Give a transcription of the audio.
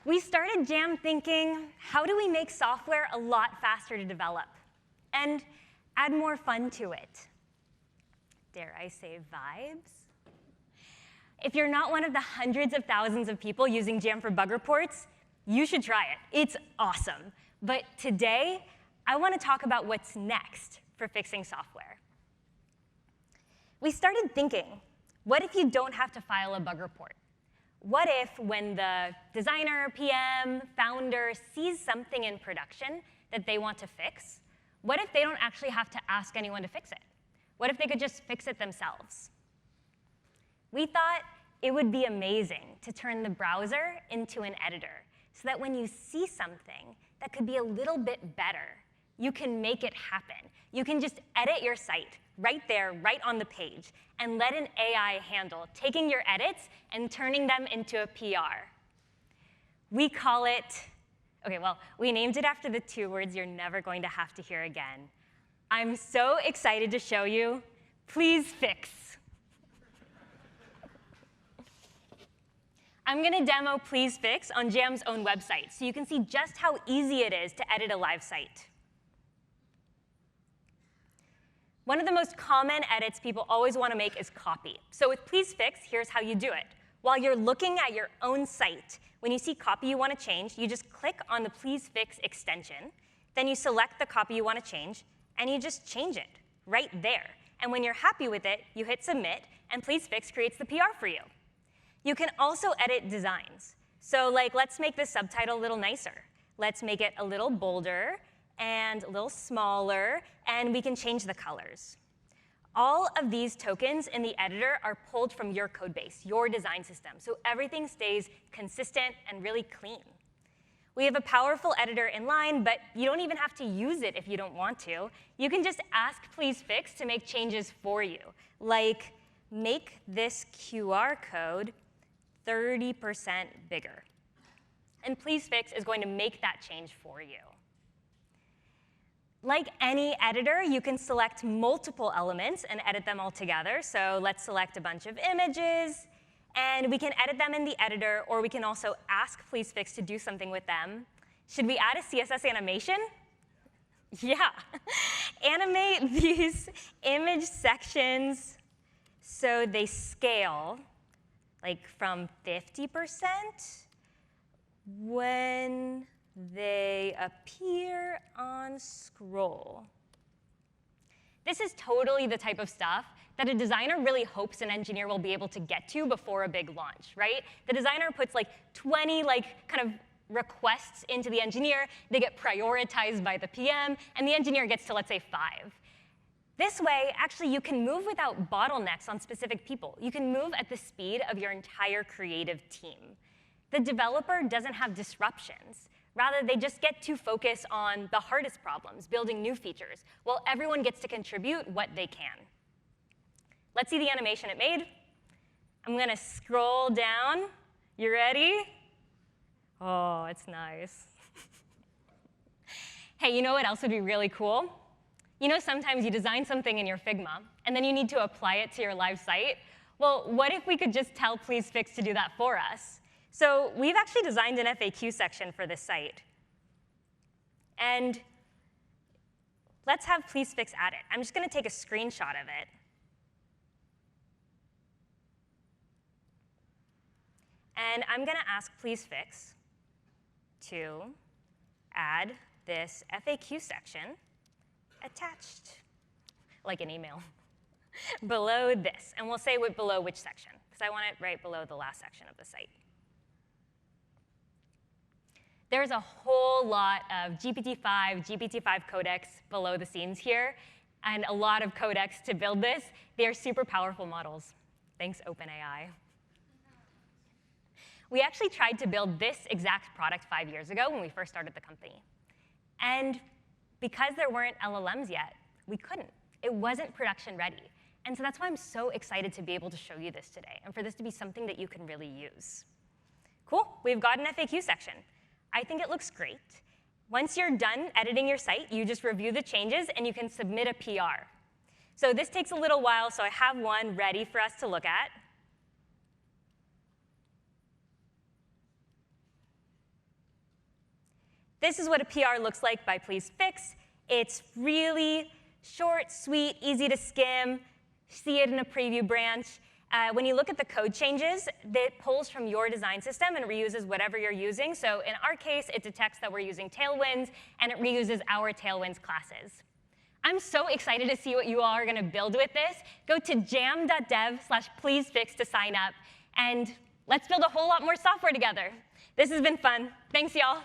we started Jam thinking, how do we make software a lot faster to develop and add more fun to it? Dare I say vibes? If you're not one of the hundreds of thousands of people using Jam for bug reports, you should try it. It's awesome. But today, I want to talk about what's next for fixing software. We started thinking, what if you don't have to file a bug report? What if when the designer, PM, founder sees something in production that they want to fix, what if they don't actually have to ask anyone to fix it? What if they could just fix it themselves? We thought it would be amazing to turn the browser into an editor so that when you see something that could be a little bit better, you can make it happen. You can just edit your site right there, right on the page, and let an AI handle taking your edits and turning them into a PR. We call it, OK, well, we named it after the 2 words you're never going to have to hear again. I'm so excited to show you. Please fix. I'm going to demo Please Fix on Jam's own website, so you can see just how easy it is to edit a live site. One of the most common edits people always want to make is copy. So with Please Fix, here's how you do it. While you're looking at your own site, when you see copy you want to change, you just click on the Please Fix extension. Then you select the copy you want to change, and you just change it right there. And when you're happy with it, you hit Submit, and Please Fix creates the PR for you. You can also edit designs. So like, let's make the subtitle a little nicer. Let's make it a little bolder and a little smaller, and we can change the colors. All of these tokens in the editor are pulled from your code base, your design system, so everything stays consistent and really clean. We have a powerful editor in line, but you don't even have to use it if you don't want to. You can just ask Please Fix to make changes for you, like make this QR code 30% bigger. And Please Fix is going to make that change for you. Like any editor, you can select multiple elements and edit them all together. So let's select a bunch of images. And we can edit them in the editor, or we can also ask Please Fix to do something with them. Should we add a CSS animation? Yeah. Animate these image sections so they scale like from 50% when they appear on scroll. This is totally the type of stuff that a designer really hopes an engineer will be able to get to before a big launch, right? The designer puts like 20 kind of requests into the engineer. They get prioritized by the PM, and the engineer gets to, let's say, 5. This way, actually, you can move without bottlenecks on specific people. You can move at the speed of your entire creative team. The developer doesn't have disruptions. Rather, they just get to focus on the hardest problems, building new features, while everyone gets to contribute what they can. Let's see the animation it made. I'm going to scroll down. You ready? Oh, it's nice. Hey, you know what else would be really cool? You know, sometimes you design something in your Figma, and then you need to apply it to your live site. Well, what if we could just tell Please Fix to do that for us? So we've actually designed an FAQ section for this site. And let's have Please Fix add it. I'm just going to take a screenshot of it. And I'm going to ask Please Fix to add this FAQ section attached, like an email, below this. And we'll say below which section, because I want it right below the last section of the site. There's a whole lot of GPT-5 codecs below the scenes here, and a lot of codecs to build this. They are super powerful models. Thanks, OpenAI. We actually tried to build this exact product 5 years ago when we first started the company. And because there weren't LLMs yet, we couldn't. It wasn't production ready. And so that's why I'm so excited to be able to show you this today, and for this to be something that you can really use. Cool, we've got an FAQ section. I think it looks great. Once you're done editing your site, you just review the changes, and you can submit a PR. So this takes a little while, so I have one ready for us to look at. this is what a PR looks like by Please Fix. It's really short, sweet, easy to skim. See it in a preview branch. When you look at the code changes, it pulls from your design system and reuses whatever you're using. So in our case, it detects that we're using Tailwinds, and it reuses our Tailwinds classes. I'm so excited to see what you all are going to build with this. Go to jam.dev/pleasefix to sign up, and let's build a whole lot more software together. This has been fun. Thanks, y'all.